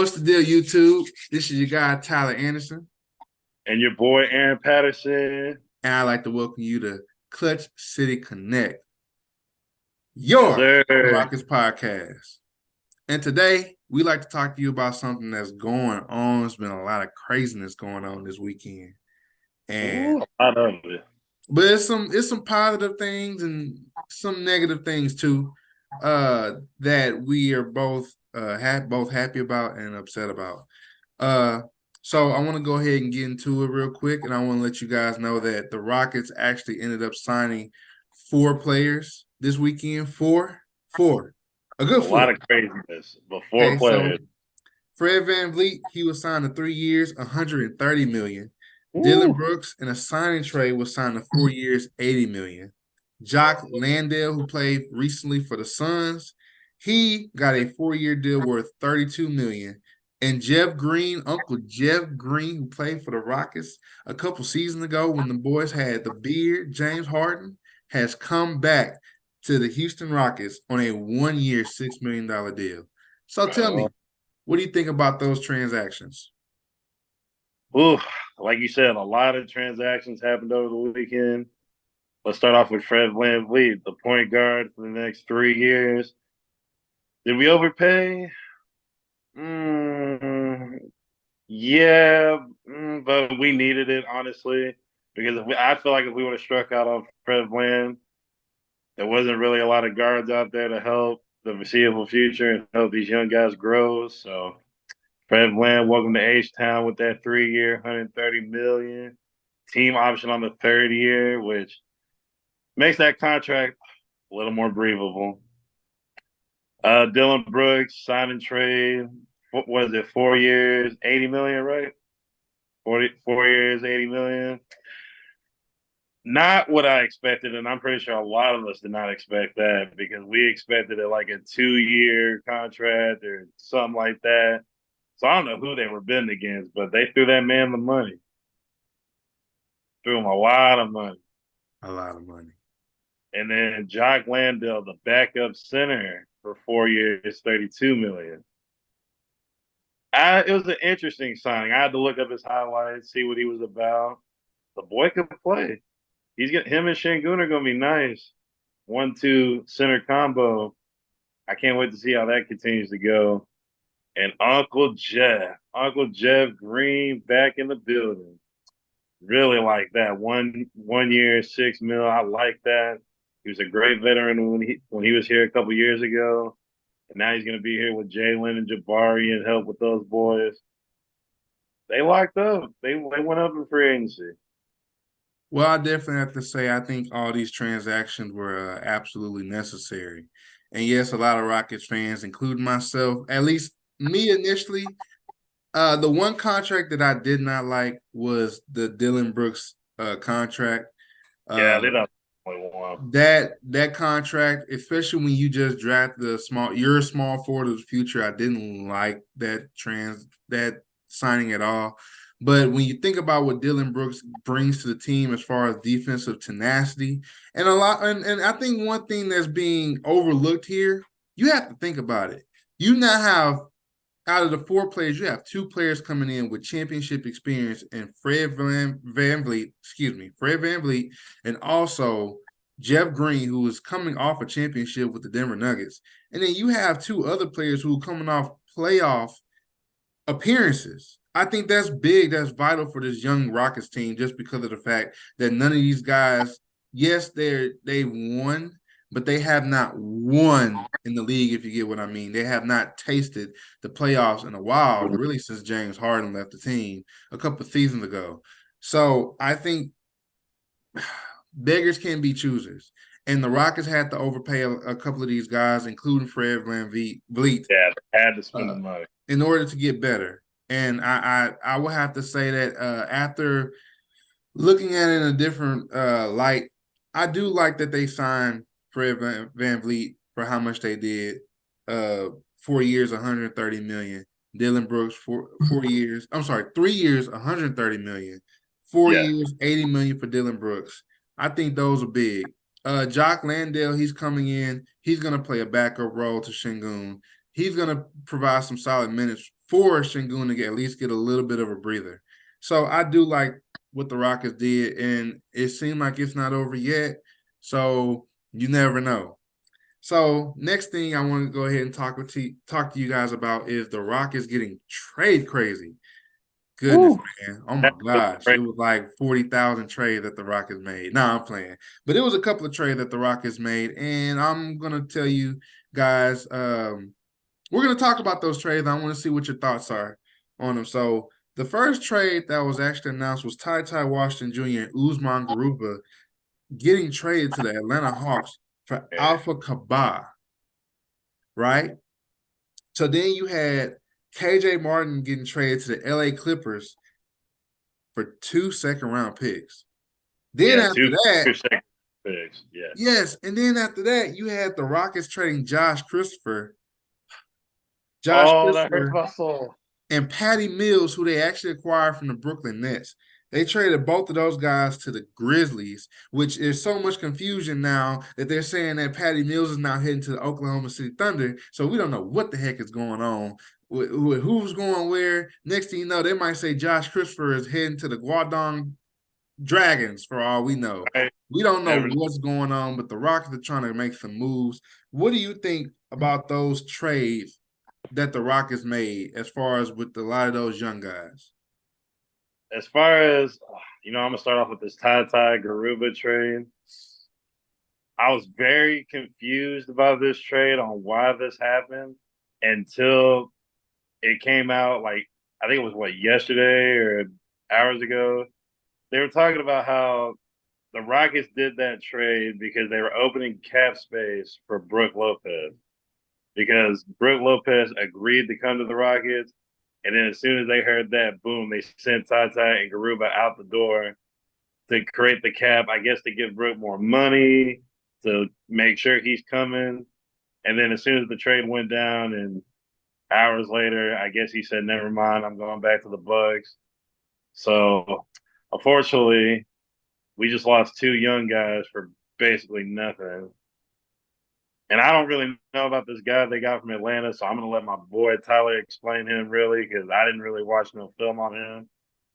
What's the deal, YouTube? This is your guy, Tyler Anderson, And your boy Aaron Patterson. and I'd like to welcome you to Clutch City Connect, Yes, your sir. Rockets podcast. And today, we like to talk to you about something that's going on. There's been a lot of craziness going on this weekend. And Ooh, a lot of it. but it's some positive things and some negative things too, that we are both happy about and upset about. Uh, so I want to go ahead and get into it real quick, and I want to let you guys know that the Rockets actually ended up signing 4 players this weekend. Four, a good A lot four. of craziness. But four Okay, players. so Fred VanVleet, he was signed to 3 years, 130 million. Dylan Ooh. Brooks in a signing trade was signed to 4 years, 80 million. Jock Landale, who played recently for the Suns, he got a 4-year deal worth 32 million. And Jeff Green, Uncle Jeff Green, who played for the Rockets a couple seasons ago when the boys had the beard, James Harden, has come back to the Houston Rockets on a 1-year, $6 million deal. So tell Uh, me, what do you think about those transactions? ooh. Like you said, a lot of transactions happened over the weekend. Let's start off with Fred VanVleet, the point guard for the next 3 years. Did we overpay? Mm, yeah, but we needed it, honestly. Because I feel like if we would have struck out on Fred Van, there wasn't really a lot of guards out there to help the foreseeable future and help these young guys grow. So Fred Bland, welcome to H Town with that 3 year, 130 million team option on the third year, which makes that contract a little more breathable. Dylan Brooks sign and trade. What was it? 4 years, 80 million, right? 4 years, 80 million. Not what I expected, and I'm pretty sure a lot of us did not expect that because we expected it like a 2 year contract or something like that. So I don't know who they were bidding against, but they threw that man the money. Threw him a lot of money. A lot of money. And then Jock Landale, the backup center for 4 years, 32 million. It was an interesting signing. I had to look up his highlights, see what he was about. The boy could play. Him and Şengün are gonna be nice. 1-2 center combo. I can't wait to see how that continues to go. And Uncle Jeff Green back in the building. Really like that. One year, 6 mil. I like that. He was a great veteran when he was here a couple years ago. And now he's gonna be here with Jalen and Jabari and help with those boys. They locked up. They went up in free agency. Well, I definitely have to say I think all these transactions were absolutely necessary. And yes, a lot of Rockets fans, including myself, at least me initially, the one contract that I did not like was the Dylan Brooks contract. Yeah, Uh, they don't play one. that contract, especially when you just draft you're a small forward of the future. I didn't like that signing at all. But when you think about what Dylan Brooks brings to the team as far as defensive tenacity and I think one thing that's being overlooked here, you have to think about it. You now have out of the 4 players, you have 2 players coming in with championship experience and Fred VanVleet, and also Jeff Green, who is coming off a championship with the Denver Nuggets. And then you have 2 other players who are coming off playoff appearances. I think that's big. That's vital for this young Rockets team, just because of the fact that none of these guys, yes, they won, but they have not won in the league, if you get what I mean. They have not tasted the playoffs in a while, really, since James Harden left the team a couple of seasons ago. So I think beggars can be choosers. And the Rockets had to overpay a couple of these guys, including Fred VanVleet, Yeah, they had to spend the uh, money. in order to get better. And I will have to say that after looking at it in a different light, I do like that they signed Fred VanVleet for how much they did. 4 years, 130 million. Dylan Brooks, 4 years. I'm sorry, 3 years, 130 million. Four Yeah. years, 80 million for Dylan Brooks. I think those are big. Jock Landale, he's coming in. He's going to play a backup role to Şengün. He's going to provide some solid minutes for Şengün to at least get a little bit of a breather. So I do like what the Rockets did, and it seemed like it's not over yet. So you never know. So next thing I want to go ahead and talk to you guys about is the Rockets getting trade crazy. Goodness, Woo. man. Oh my That was gosh. It great. was like 40,000 trades that the Rockets made. Nah, I'm playing. But it was a couple of trades that the Rockets made. And I'm going to tell you guys, we're going to talk about those trades. I want to see what your thoughts are on them. So the first trade that was actually announced was Ty Washington Jr. and Usman Garuba getting traded to the Atlanta Hawks for Alpha Kaba, right? So then you had KJ Martin getting traded to the LA Clippers for 2 second-round picks. Then Yeah, after that, 2 second picks. Yes. yes, and then after that, you had the Rockets trading Josh Oh, that hurts Christopher my soul. and Patty Mills, who they actually acquired from the Brooklyn Nets. They traded both of those guys to the Grizzlies, which is so much confusion now that they're saying that Patty Mills is now heading to the Oklahoma City Thunder. So we don't know what the heck is going on with who's going where. Next thing you know, they might say Josh Christopher is heading to the Guangdong Dragons for all we know. Right? We don't know Never. what's going on, but the Rockets are trying to make some moves. What do you think about those trades that the Rockets made as far as with a lot of those young guys? As far as I'm gonna start off with this Ty Garuba trade. I was very confused about this trade on why this happened until it came out. Like I think it was yesterday or hours ago. They were talking about how the Rockets did that trade because they were opening cap space for Brook Lopez. Because Brook Lopez agreed to come to the Rockets, and then as soon as they heard that, boom, they sent Ty and Garuba out the door to create the cap. I guess to give Brook more money to make sure he's coming. And then as soon as the trade went down, and hours later, I guess he said, "Never mind, I'm going back to the Bucks." So, unfortunately, we just lost two young guys for basically nothing. And I don't really know about this guy they got from Atlanta, so I'm gonna let my boy Tyler explain him really because I didn't really watch no film on him.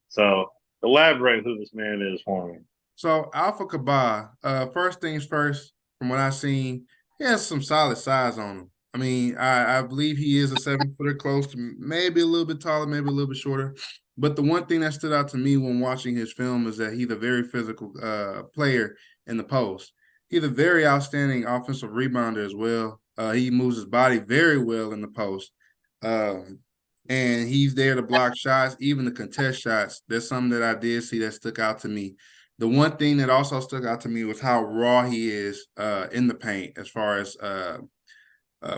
So elaborate who this man is for me. So Alpha Kaba, first things first, from what I've seen, he has some solid size on him. I mean, I believe he is a 7-footer, close to maybe a little bit taller, maybe a little bit shorter. But the one thing that stood out to me when watching his film is that he's a very physical player in the post. He's a very outstanding offensive rebounder as well. He moves his body very well in the post. And he's there to block shots, even the contest shots. There's something that I did see that stuck out to me. The one thing that also stuck out to me was how raw he is in the paint as far as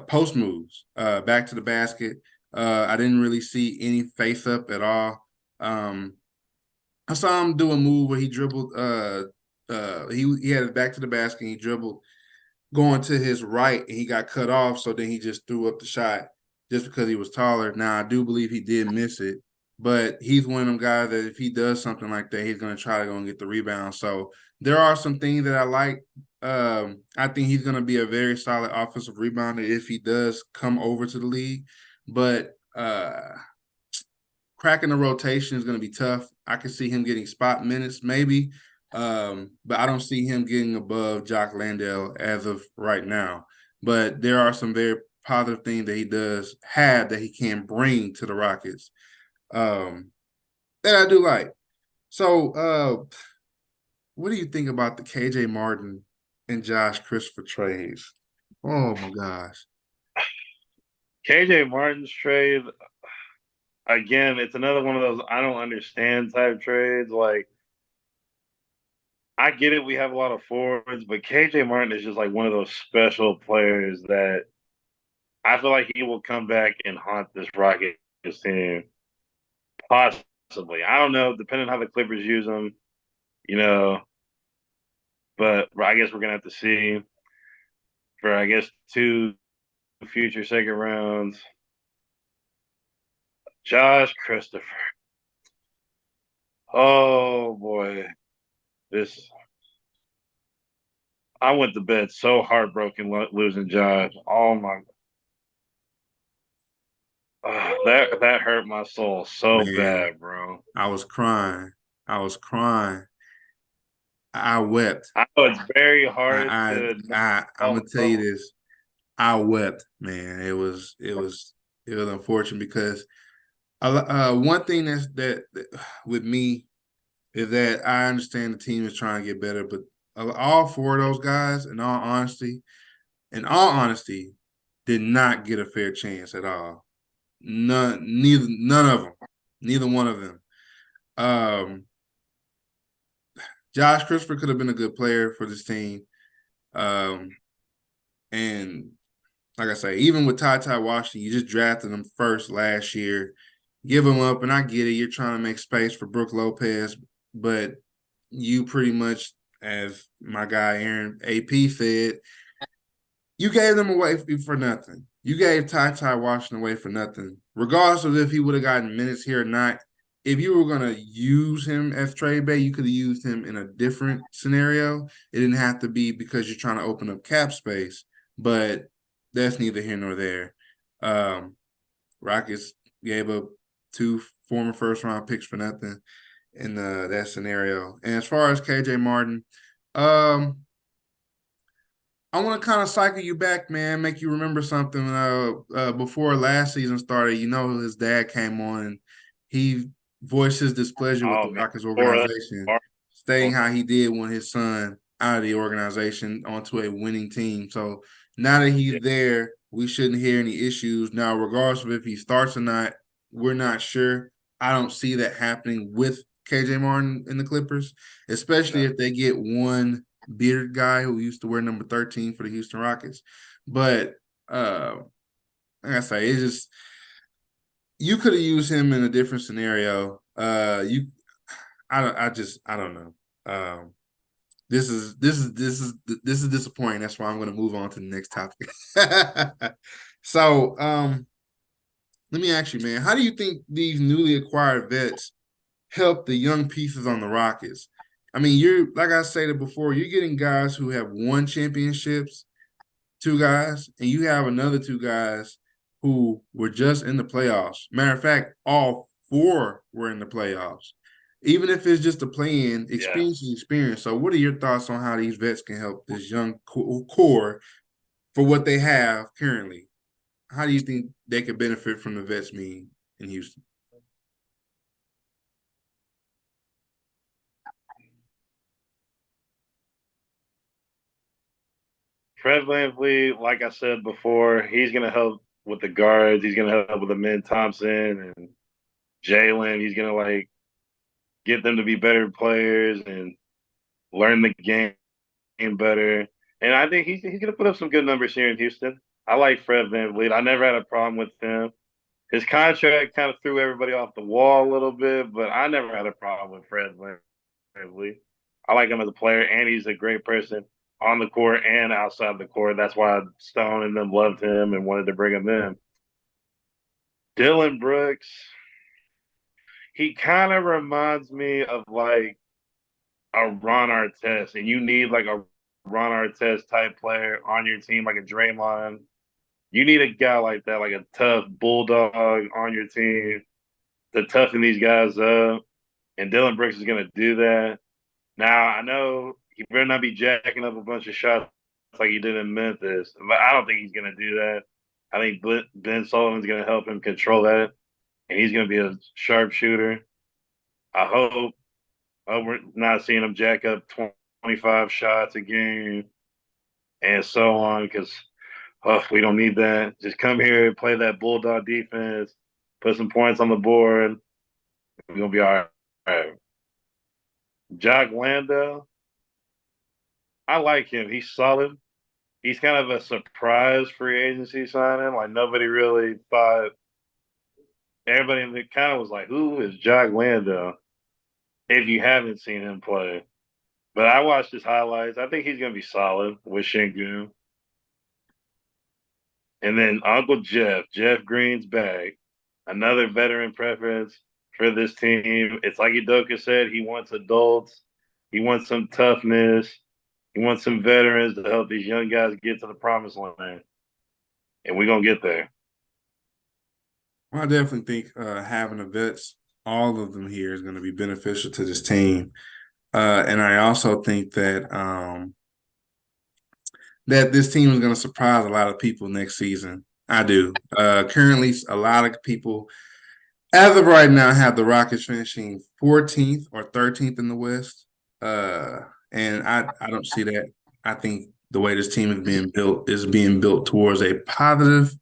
post moves, back to the basket. I didn't really see any face up at all. I saw him do a move where he dribbled. He had his back to the basket. And he dribbled going to his right, and he got cut off. So then he just threw up the shot just because he was taller. Now I do believe he did miss it, but he's one of them guys that if he does something like that, he's going to try to go and get the rebound. So there are some things that I like. I think he's going to be a very solid offensive rebounder if he does come over to the league, but cracking the rotation is going to be tough. I can see him getting spot minutes maybe, but I don't see him getting above Jock Landale as of right now. But there are some very positive things that he does have that he can bring to the Rockets that I do like. So, what do you think about the KJ Martin and Josh Christopher trades? Oh my gosh. KJ Martin's trade, again, it's another one of those I don't understand type trades. Like, I get it, we have a lot of forwards, but KJ Martin is just like one of those special players that I feel like he will come back and haunt this Rockets team. Possibly. I don't know, depending on how the Clippers use him, you know, but I guess we're going to have to see for, I guess, two future second rounds. Josh Christopher. Oh, boy. This I went to bed so heartbroken losing Josh. Oh my! That hurt my soul so Man, bad, bro. I was crying. I was crying. I wept. I know it's very hard I to not I'm fall gonna in tell you love. this. I wept, man. It was unfortunate because one thing that with me is that I understand the team is trying to get better, but all four of those guys, in all honesty, did not get a fair chance at all. None of them, neither one of them. Um, Josh Christopher could have been a good player for this team, and like I say, even with Ty Washington, you just drafted him first last year. Give him up, and I get it. You're trying to make space for Brooke Lopez, but you pretty much, as my guy Aaron AP said, you gave them away for nothing. You gave Ty Washington away for nothing, regardless of if he would have gotten minutes here or not. If you were going to use him as trade bait, you could have used him in a different scenario. It didn't have to be because you're trying to open up cap space, but that's neither here nor there. Um, Rockets gave up two former first round picks for nothing in that scenario. And as far as KJ Martin, um, I want to kind of cycle you back, man, make you remember something. Before last season started, his dad came on and he voiced his displeasure with Oh the man, Rockets or that organization, stating how he did want his son out of the organization onto a winning team. So now that yeah, he's there, we shouldn't hear any issues. Now, regardless of if he starts or not, we're not sure. I don't see that happening with KJ Martin in the Clippers, especially no. if they get one bearded guy who used to wear number 13 for the Houston Rockets. But like I say, it's just you could have used him in a different scenario. I don't know. This is disappointing. That's why I'm going to move on to the next topic. So, let me ask you, man, how do you think these newly acquired vets help the young pieces on the Rockets? I mean, you're like I stated before, you're getting guys who have won championships, two guys, and you have another two guys who were just in the playoffs. Matter of fact, all four were in the playoffs. Even if it's just a play-in, Yeah. experience. So, what are your thoughts on how these vets can help this young core for what they have currently? How do you think they could benefit from the vets being in Houston? Fred VanVleet, like I said before, he's gonna help with the guards. He's gonna help with the men Thompson and Jalen. He's gonna like get them to be better players and learn the game better. And I think he's gonna put up some good numbers here in Houston. I like Fred VanVleet. I never had a problem with him. His contract kind of threw everybody off the wall a little bit, but I never had a problem with Fred VanVleet. I like him as a player, and he's a great person on the court and outside the court. That's why Stone and them loved him and wanted to bring him in. Dylan Brooks, he kind of reminds me of like a Ron Artest, and you need like a Ron Artest type player on your team, like a Draymond. You need a guy like that, like a tough bulldog on your team to toughen these guys up. And Dylan Brooks is going to do that. Now, I know he better not be jacking up a bunch of shots like he did in Memphis, but I don't think he's going to do that. I think Ben Sullivan's going to help him control that, and he's going to be a sharpshooter. I hope we're not seeing him jack up 25 shots a game and so on because we don't need that. Just come here, play that bulldog defense, put some points on the board. We're gonna be all right. Jock Landale, I like him. He's solid. He's kind of a surprise free agency signing. Like nobody really thought. Everybody in the kind of was like, "Who is Jock Landale?" If you haven't seen him play, but I watched his highlights. I think he's gonna be solid with Shingun. And then Uncle Jeff Green's back. Another veteran preference for this team. It's like Udoka said, he wants adults. He wants some toughness. He wants some veterans to help these young guys get to the promised land. And we're going to get there. Well, I definitely think having the vets, all of them here, is going to be beneficial to this team. And I also think that this team is going to surprise a lot of people next season. I do. Currently, a lot of people, as of right now, have the Rockets finishing 14th or 13th in the West. And I don't see that. I think the way this team is being built towards a positive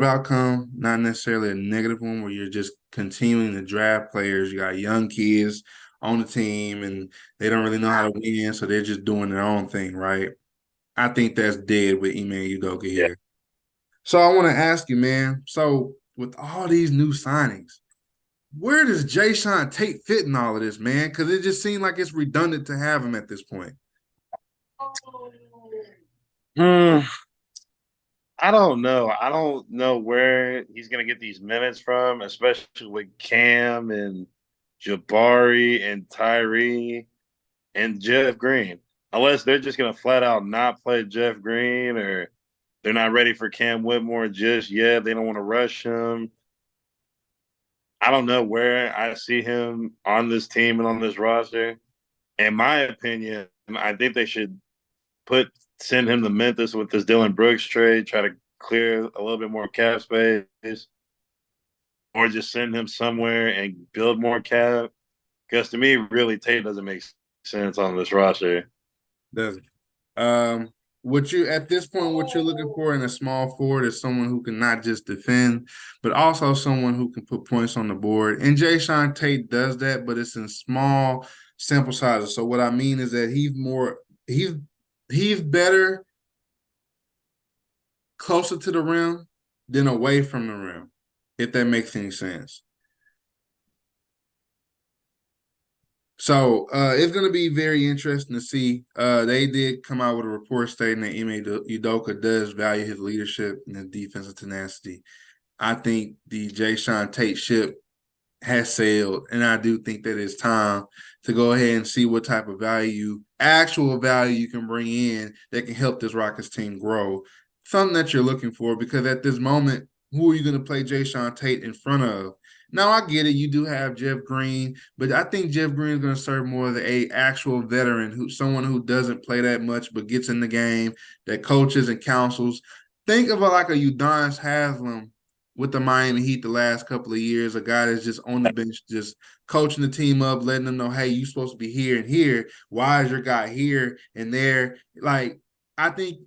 outcome, not necessarily a negative one where you're just continuing to draft players. You got young kids on the team and they don't really know how to win, so they're just doing their own thing, right? I think that's dead with Ime Udoka Yeah. here. So I want to ask you, man. So with all these new signings, where does Jay Sean Tate fit in all of this, man? Because it just seems like it's redundant to have him at this point. Hmm. I don't know. I don't know where he's going to get these minutes from, especially with Cam and Jabari and Tyree and Jeff Green. Unless they're just going to flat out not play Jeff Green or they're not ready for Cam Whitmore just yet. They don't want to rush him. I don't know where I see him on this team and on this roster. In my opinion, I think they should send him to Memphis with this Dylan Brooks trade, try to clear a little bit more cap space, or just send him somewhere and build more cap. Because to me, really, Tate doesn't make sense on this roster. Does it? What you at this point, what you're looking for in a small forward is someone who can not just defend, but also someone who can put points on the board. And Jay Sean Tate does that, but it's in small sample sizes. So what I mean is that he's better closer to the rim than away from the rim, if that makes any sense. So it's going to be very interesting to see. They did come out with a report stating that Ime Udoka does value his leadership and his defensive tenacity. I think the Jay Sean Tate ship has sailed, and I do think that it's time to go ahead and see what type of actual value you can bring in that can help this Rockets team grow. Something that you're looking for, because at this moment, who are you going to play Jay Sean Tate in front of? Now, I get it. You do have Jeff Green, but I think Jeff Green is going to serve more as a actual veteran, someone who doesn't play that much but gets in the game, that coaches and counsels. Think of like a Udonis Haslam with the Miami Heat the last couple of years, a guy that's just on the bench, just coaching the team up, letting them know, hey, you're supposed to be here and here. Why is your guy here and there? Like, I think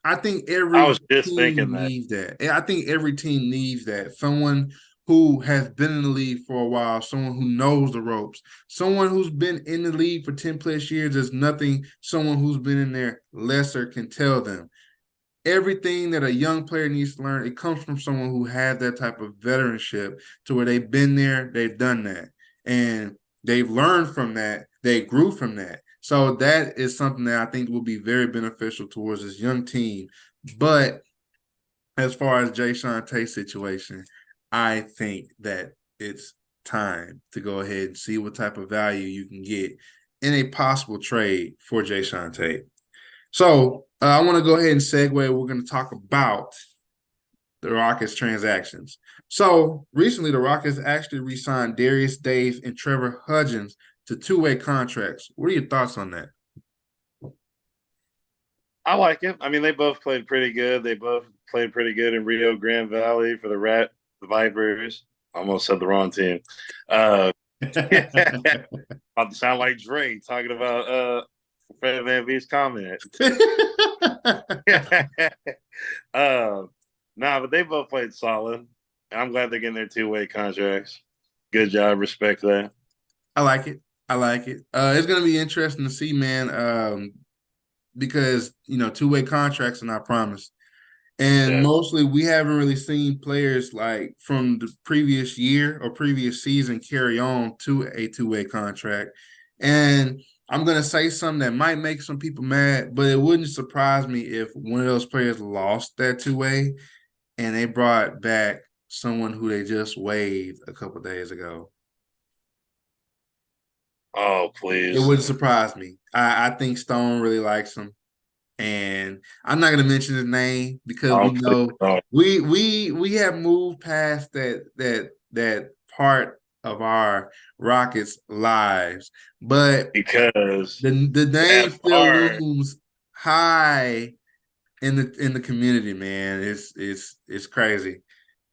I every was just thinking team that. needs that. And I think every team needs that. Someone who has been in the league for a while, someone who knows the ropes, someone who's been in the league for 10 plus years is nothing someone who's been in there lesser can tell them. Everything that a young player needs to learn, it comes from someone who has that type of veteranship to where they've been there, they've done that, and they've learned from that, they grew from that. So that is something that I think will be very beneficial towards this young team. But as far as Jay Sean Tate's situation, I think that it's time to go ahead and see what type of value you can get in a possible trade for Jay Sean Tate. So I want to go ahead and segue. We're going to talk about the Rockets transactions. So recently, the Rockets actually re-signed Darius Days and Trevor Hudgens to two-way contracts. What are your thoughts on that? I like it. I mean, they both played pretty good. They both played pretty good in Rio Grande Valley for the Vipers. Almost said the wrong team. Uh, About to sound like Drake talking about Fred Van V's comment. Nah, but they both played solid. I'm glad they're getting their two-way contracts. Good job. Respect that. I like it. I like it. It's going to be interesting to see, man, because, two-way contracts are not promised. And Yeah. mostly we haven't really seen players like from the previous year or previous season carry on to a two-way contract. And I'm going to say something that might make some people mad, but it wouldn't surprise me if one of those players lost that two-way and they brought back someone who they just waived a couple days ago. Oh, It please. wouldn't surprise me. I think Stone really likes him. And I'm not gonna mention his name because we Um, know uh, we have moved past that part of our Rockets lives. But because the name that still part looms high in the community, man. It's crazy.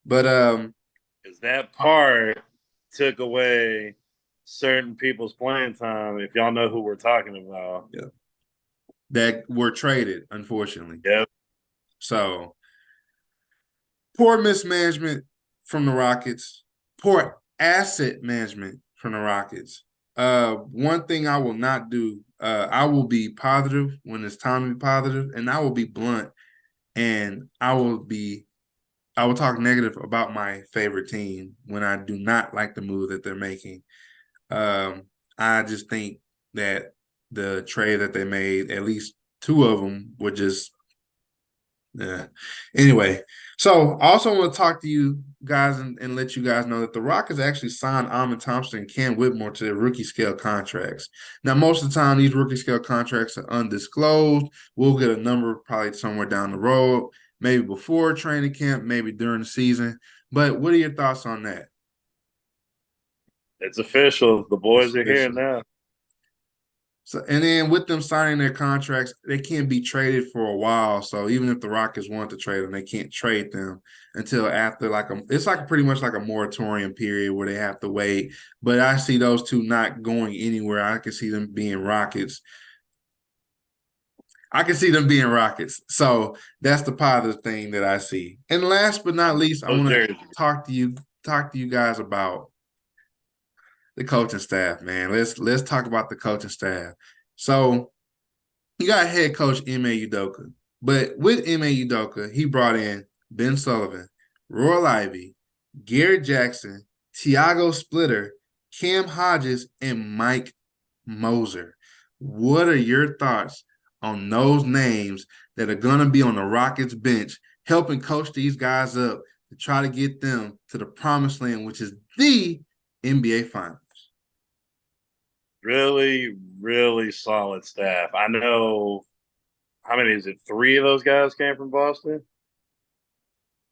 But is that part took away certain people's playing time. If y'all know who we're talking about, yeah, that were traded, unfortunately. yep. So poor mismanagement from the Rockets, poor asset management from the Rockets. One thing I will not do, I will be positive when it's time to be positive, and I will be blunt, and I will talk negative about my favorite team when I do not like the move that they're making. Um, I just think that the trade that they made, at least two of them, were just yeah. Anyway, so I also want to talk to you guys and let you guys know that the Rockets actually signed Amon Thompson and Cam Whitmore to their rookie scale contracts. Now, most of the time, these rookie scale contracts are undisclosed. We'll get a number probably somewhere down the road, maybe before training camp, maybe during the season. But what are your thoughts on that? It's official. The It's boys are here official. now. So, and then with them signing their contracts, they can't be traded for a while. So even if the Rockets want to trade them, they can't trade them until after it's like pretty much like a moratorium period where they have to wait. But I see those two not going anywhere. I can see them being Rockets. I can see them being Rockets. So that's the positive thing that I see. And last but not least, I Those want to jerseys. talk to you guys about the coaching staff, man. Let's talk about the coaching staff. So you got head coach Ime Udoka, but with Ime Udoka, he brought in Ben Sullivan, Royal Ivy, Garrett Jackson, Tiago Splitter, Cam Hodges, and Mike Moser. What are your thoughts on those names that are going to be on the Rockets bench, helping coach these guys up to try to get them to the promised land, which is the NBA Finals? Really, really solid staff. I know how many is it? Three of those guys came from Boston.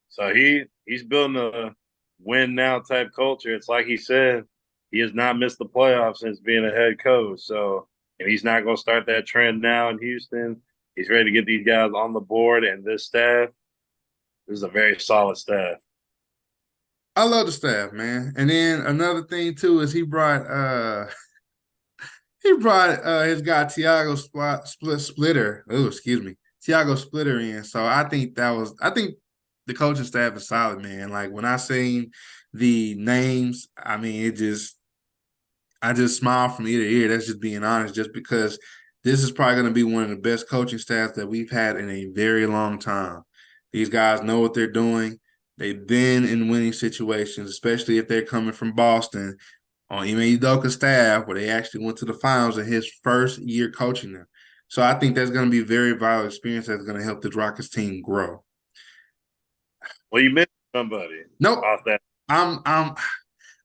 So he's building a win now type culture. It's like he said, he has not missed the playoffs since being a head coach. So and he's not going to start that trend now in Houston. He's ready to get these guys on the board and this staff. This is a very solid staff. I love the staff, man. And then another thing too is he brought his guy Tiago Splitter. Oh, excuse me, Tiago Splitter in. So I think the coaching staff is solid, man. Like when I seen the names, I mean I just smile from ear to ear. That's just being honest, just because this is probably going to be one of the best coaching staffs that we've had in a very long time. These guys know what they're doing. They've been in winning situations, especially if they're coming from Boston on Ime Udoka's staff, where they actually went to the finals in his first year coaching them. So I think that's going to be a very vital experience that's going to help the Rockets team grow. Well, you missed somebody Nope, off that I'm I'm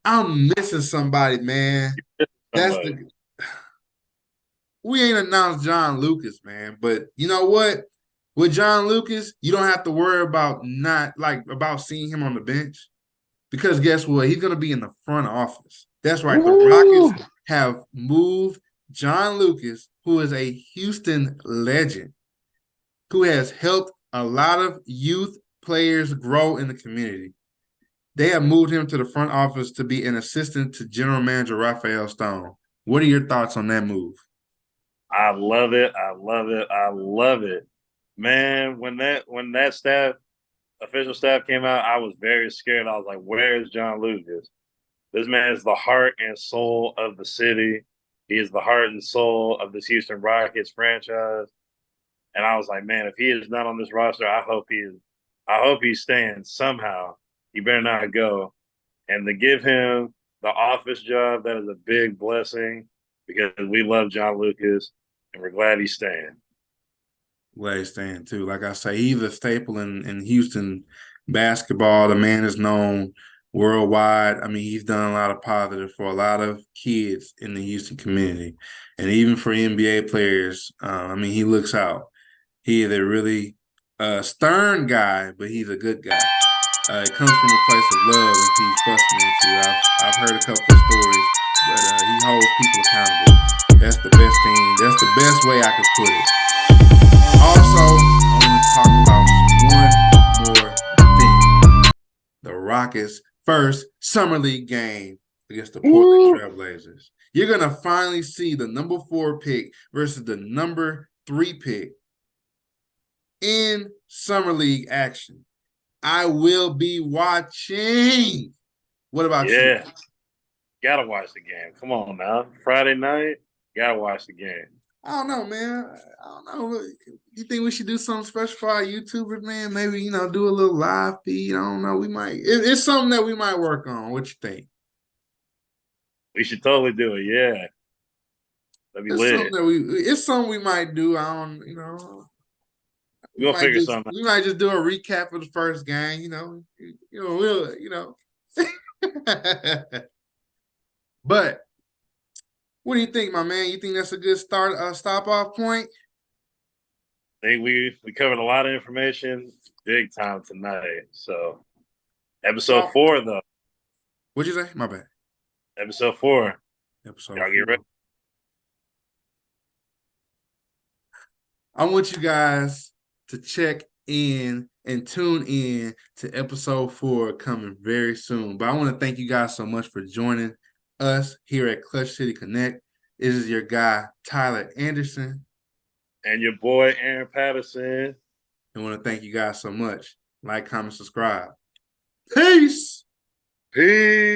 I'm missing somebody, man. That's somebody. the we ain't announced John Lucas, man. But you know what? With John Lucas, you don't have to worry about not like about seeing him on the bench because guess what? He's gonna be in the front office. That's right. The Rockets Woo! have moved John Lucas, who is a Houston legend, who has helped a lot of youth players grow in the community. They have moved him to the front office to be an assistant to general manager Raphael Stone. What are your thoughts on that move? I love it. I love it. I love it. Man, when that staff official staff came out, I was very scared. I was like, "Where is John Lucas? This man is the heart and soul of the city. He is the heart and soul of this Houston Rockets franchise." And I was like, "Man, if he is not on this roster, I hope he is. I hope he's staying somehow. He better not go." And to give him the office job, that is a big blessing because we love John Lucas and we're glad he's staying. Glad staying too. Like I say, he's a staple in Houston basketball. The man is known worldwide. I mean, he's done a lot of positive for a lot of kids in the Houston community, and even for NBA players. I mean, he looks out. He is a really stern guy, but he's a good guy. It comes from a place of love if he's fussing at you. I've heard a couple of stories, but he holds people accountable. That's the best thing. That's the best way I could put it. Also, I want to talk about one more thing. The Rockets' first Summer League game against the Portland Trailblazers. You're going to finally see the number 4 pick versus the number 3 pick in Summer League action. I will be watching. What about you? Yeah. Gotta watch the game. Come on now. Friday night, gotta watch the game. I don't know, man. I don't know. You think we should do something special for our YouTubers, man? Maybe, do a little live feed. I don't know. We might. It's something that we might work on. What you think? We should totally do it. Yeah. That'd be lit. It's something we might do. I don't, We'll figure something out. We might just do a recap of the first game, But what do you think, my man? You think that's a good stop off point? I think we covered a lot of information big time tonight. So episode 4 though. What'd you say? My bad. Episode 4. Y'all get ready. I want you guys to check in and tune in to episode 4 coming very soon. But I want to thank you guys so much for joining us here at Clutch City Connect. This is your guy, Tyler Anderson. And your boy, Aaron Patterson. I want to thank you guys so much. Like, comment, subscribe. Peace. Peace.